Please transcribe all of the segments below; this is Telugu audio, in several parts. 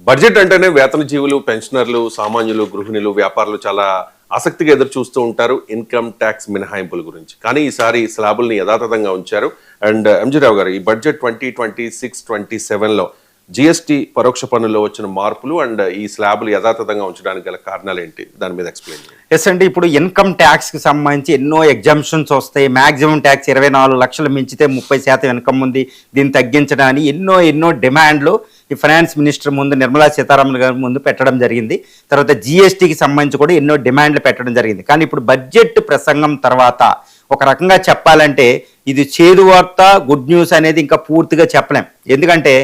బడ్జెట్ అంటేనే వేతన జీవులు, పెన్షనర్లు, సామాన్యులు, గృహిణులు, వ్యాపారులు చాలా ఆసక్తిగా ఎదురు చూస్తూ ఉంటారు ఇన్కమ్ ట్యాక్స్ మినహాయింపుల గురించి. కానీ ఈసారి స్లాబుల్ని యథాతథంగా ఉంచారు. అండ్ ఎంజీ రావు గారు, ఈ బడ్జెట్ 2026-27లో జిఎస్టీ పరోక్ష పన్నుల్లో వచ్చిన మార్పులు అండ్ ఈ స్లాబులు యథాతథంగా ఉంచడానికి గల కారణాలు ఏంటి, దాని మీద ఎక్స్ప్లెయిన్ చేయండి. ఎస్ అండి, ఇప్పుడు ఇన్కమ్ ట్యాక్స్కి సంబంధించి ఎన్నో ఎగ్జామ్షన్స్ వస్తాయి. మ్యాక్సిమం ట్యాక్స్ 24 లక్షలు మించితే 30% ఇన్కమ్ ఉంది, దీన్ని తగ్గించడానికి ఎన్నో డిమాండ్లు ఈ ఫైనాన్స్ మినిస్టర్ ముందు, నిర్మలా సీతారామన్ గారి ముందు పెట్టడం జరిగింది. తర్వాత జిఎస్టీకి సంబంధించి కూడా ఎన్నో డిమాండ్లు పెట్టడం జరిగింది. కానీ ఇప్పుడు బడ్జెట్ ప్రసంగం తర్వాత ఒక రకంగా చెప్పాలంటే ఇది చేదు వార్త, గుడ్ న్యూస్ అనేది ఇంకా పూర్తిగా చెప్పలేం. ఎందుకంటే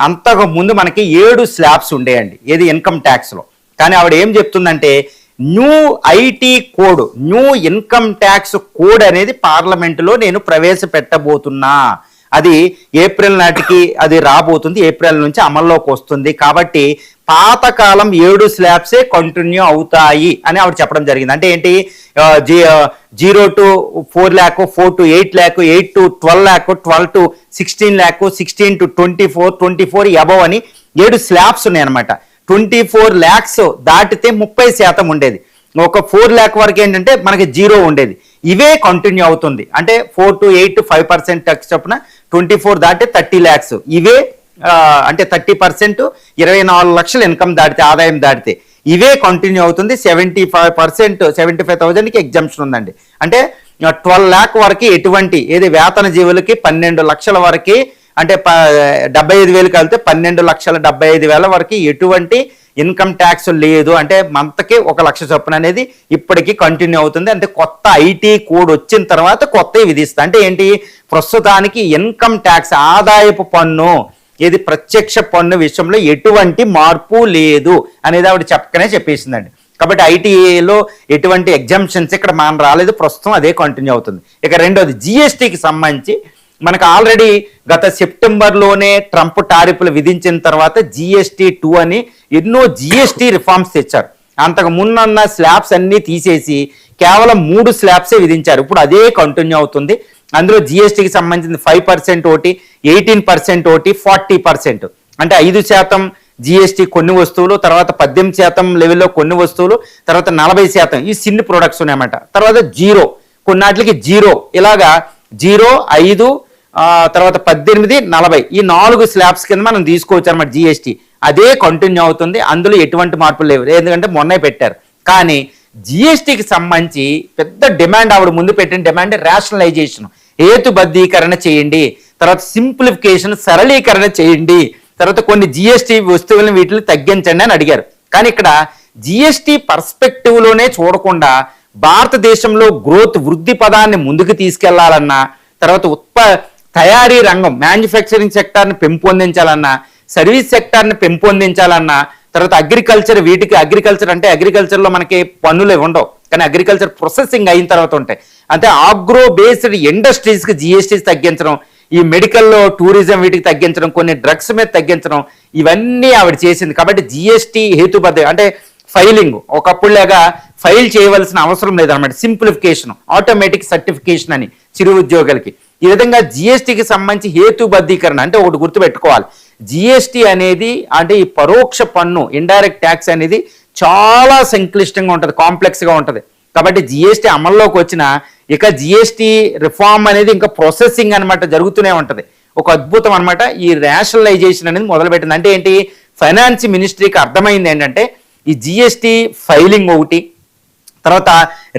అంతకు ముందు మనకి 7 స్లాబ్స్ ఉండేయండి ఏది ఇన్కమ్ ట్యాక్స్లో. కానీ ఆవిడ ఏం చెప్తుందంటే new IT code, new income tax code అనేది పార్లమెంటులో నేను ప్రవేశపెట్టబోతున్నా. అది ఏప్రిల్ నాటికి అది రాబోతుంది, ఏప్రిల్ నుంచి అమల్లోకి వస్తుంది. కాబట్టి పాతకాలం 7 స్లాబ్సే కంటిన్యూ అవుతాయి అని ఆవిడ చెప్పడం జరిగింది. అంటే ఏంటి, 0 to 4 lakh, 4 to 8 lakh, 8 to 12 lakh, 12 to 16 lakh, 16 to 24, 24 above అని 7 స్లాబ్స్ ఉన్నాయి అనమాట. 24 lakhs దాటితే 30% ఉండేది. ఒక 4 lakh వరకు ఏంటంటే మనకి 0 ఉండేది. ఇవే కంటిన్యూ అవుతుంది. అంటే 4 to 8 5% టెక్స్ చొప్పున 24 దాటితే 30 lakhs ఇవే, అంటే 30% 24 లక్షల ఇన్కమ్ దాటితే, ఆదాయం దాటితే ఇవే కంటిన్యూ అవుతుంది. 75% 75,000కి ఎగ్జామ్షన్ ఉందండి. అంటే 12 lakh వరకు ఎటువంటి ఏది వేతన జీవులకి 12 లక్షల వరకు, అంటే 75,000 కలిపితే 12,75,000 వరకు ఎటువంటి ఇన్కమ్ ట్యాక్స్ లేదు. అంటే మంత్కి 1 లక్ష చొప్పున అనేది ఇప్పటికీ కంటిన్యూ అవుతుంది. అంటే కొత్త ఐటీ కోడ్ వచ్చిన తర్వాత కొత్తవి విధిస్తా. అంటే ఏంటి, ప్రస్తుతానికి ఇన్కమ్ ట్యాక్స్ ఆదాయపు పన్ను ఏది ప్రత్యక్ష పన్ను విషయంలో ఎటువంటి మార్పు లేదు అనేది ఆవిడ చెప్పకనే చెప్పేసిందండి. కాబట్టి ఐటీఏలో ఎటువంటి ఎగ్జామ్షన్స్ ఇక్కడ మనం రాలేదు, ప్రస్తుతం అదే కంటిన్యూ అవుతుంది. ఇక రెండోది జిఎస్టీకి సంబంధించి మనకు ఆల్రెడీ గత సెప్టెంబర్లోనే ట్రంప్ టారిఫ్లు విధించిన తర్వాత GST 2 అని ఎన్నో GST రిఫార్మ్స్ తెచ్చారు. అంతకు ముందున్న స్లాబ్స్ అన్నీ తీసేసి కేవలం 3 స్లాబ్సే విధించారు. ఇప్పుడు అదే కంటిన్యూ అవుతుంది. అందులో జిఎస్టీకి సంబంధించిన 5% ఒకటి, 18% ఒకటి, 40%. అంటే 5% జిఎస్టీ కొన్ని వస్తువులు, తర్వాత 18% లెవెల్లో కొన్ని వస్తువులు, తర్వాత 40% ఈ సిన్ని ప్రొడక్ట్స్ ఉన్నాయన్నమాట. తర్వాత 0, కొన్నాటికి 0, ఇలాగా 0, 5, తర్వాత 18, 40 ఈ 4 స్లాబ్స్ కింద మనం తీసుకోవచ్చు అనమాట. జిఎస్టీ అదే కంటిన్యూ అవుతుంది. అందులో ఎటువంటి మార్పులు లేవు, ఎందుకంటే మొన్నే పెట్టారు. కానీ జిఎస్టీకి సంబంధించి పెద్ద డిమాండ్, ఆవిడ ముందు పెట్టిన డిమాండ్ రేషనలైజేషన్, హేతుబద్ధీకరణ చేయండి, తర్వాత సింప్లిఫికేషన్, సరళీకరణ చేయండి, తర్వాత కొన్ని జిఎస్టీ వస్తువులను వీటిని తగ్గించండి అని అడిగారు. కానీ ఇక్కడ జిఎస్టీ పర్స్పెక్టివ్లోనే చూడకుండా భారతదేశంలో గ్రోత్, వృద్ధి పదాన్ని ముందుకు తీసుకెళ్లాలన్నా, తర్వాత తయారీ రంగం, మ్యానుఫ్యాక్చరింగ్ సెక్టార్ని పెంపొందించాలన్నా, సర్వీస్ సెక్టార్ని పెంపొందించాలన్నా, తర్వాత అగ్రికల్చర్, వీటికి అగ్రికల్చర్ అంటే అగ్రికల్చర్లో మనకి పన్నులు ఉండవు, కానీ అగ్రికల్చర్ ప్రొసెసింగ్ అయిన తర్వాత ఉంటాయి. అంటే ఆగ్రో బేస్డ్ ఇండస్ట్రీస్కి జిఎస్టీ తగ్గించడం, ఈ మెడికల్లో, టూరిజం వీటికి తగ్గించడం, కొన్ని డ్రగ్స్ మీద తగ్గించడం, ఇవన్నీ ఆవిడ చేసింది. కాబట్టి జిఎస్టీ హేతుబద్ధ అంటే ఫైలింగ్ ఒకప్పుడులాగా ఫైల్ చేయవలసిన అవసరం లేదన్నమాట. సింప్లిఫికేషన్, ఆటోమేటిక్ సర్టిఫికేషన్ అని చిరు ఉద్యోగులకి. ఈ విధంగా జిఎస్టీకి సంబంధించి హేతుబద్ధీకరణ అంటే ఒకటి గుర్తుపెట్టుకోవాలి, జిఎస్టీ అనేది అంటే ఈ పరోక్ష పన్ను, ఇండైరెక్ట్ ట్యాక్స్ అనేది చాలా సంక్లిష్టంగా ఉంటుంది, కాంప్లెక్స్గా ఉంటుంది. కాబట్టి జిఎస్టీ అమల్లోకి వచ్చిన ఇక జిఎస్టీ రిఫార్మ్ అనేది ఇంకా ప్రాసెసింగ్ అనమాట, జరుగుతూనే ఉంటుంది. ఒక అద్భుతం అనమాట ఈ రేషనలైజేషన్ అనేది మొదలుపెట్టింది. అంటే ఏంటి, ఫైనాన్స్ మినిస్ట్రీకి అర్థమైంది ఏంటంటే ఈ జిఎస్టీ ఫైలింగ్ ఒకటి, తర్వాత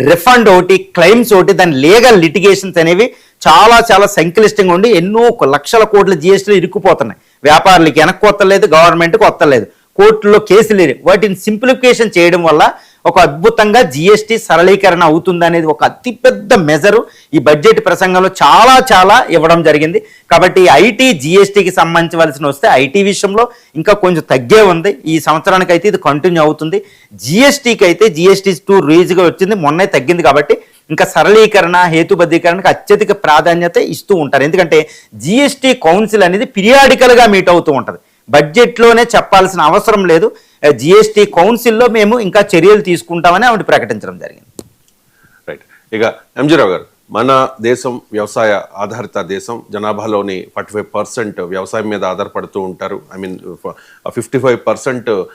రిఫండ్ ఒకటి, క్లెయిమ్స్ ఒకటి, దాని లీగల్ లిటిగేషన్స్ అనేవి చాలా చాలా సంక్లిష్టంగా ఉండి ఎన్నో లక్షల కోట్ల జిఎస్టీలు ఇరుక్కుపోతున్నాయి. వ్యాపారులకి వెనక్కి కొత్తలేదు, గవర్నమెంట్కి కొత్తలేదు, కోర్టుల్లో కేసులు, వాటిని సింప్లిఫికేషన్ చేయడం వల్ల ఒక అద్భుతంగా జిఎస్టీ సరళీకరణ అవుతుంది అనేది ఒక అతిపెద్ద మెజరు ఈ బడ్జెట్ ప్రసంగంలో చాలా చాలా ఇవ్వడం జరిగింది. కాబట్టి ఐటీ జిఎస్టీకి సంబంధించవలసిన వస్తే ఐటీ విషయంలో ఇంకా కొంచెం తగ్గే ఉంది. ఈ సంవత్సరానికి అయితే ఇది కంటిన్యూ అవుతుంది. జిఎస్టీకి అయితే GST 2 రీజ్గా వచ్చింది, మొన్నే తగ్గింది. కాబట్టి ఇంకా సరళీకరణ, హేతుబద్ధీకరణకు అత్యధిక ప్రాధాన్యత ఇస్తూ ఉంటారు. ఎందుకంటే జిఎస్టీ కౌన్సిల్ అనేది పీరియాడికల్గా మీట్ అవుతూ ఉంటుంది. బడ్జెట్లోనే చెప్పాల్సిన అవసరం లేదు. జిఎస్టీ కౌన్సిల్లో మేము ఇంకా చర్యలు తీసుకుంటామని ఆవిడ ప్రకటించడం జరిగింది. రైట్. ఇక ఎంజీ రావు గారు, మన దేశం వ్యవసాయ ఆధారిత దేశం. జనాభాలోని 45% వ్యవసాయం మీద ఆధారపడుతూ ఉంటారు. I mean 55%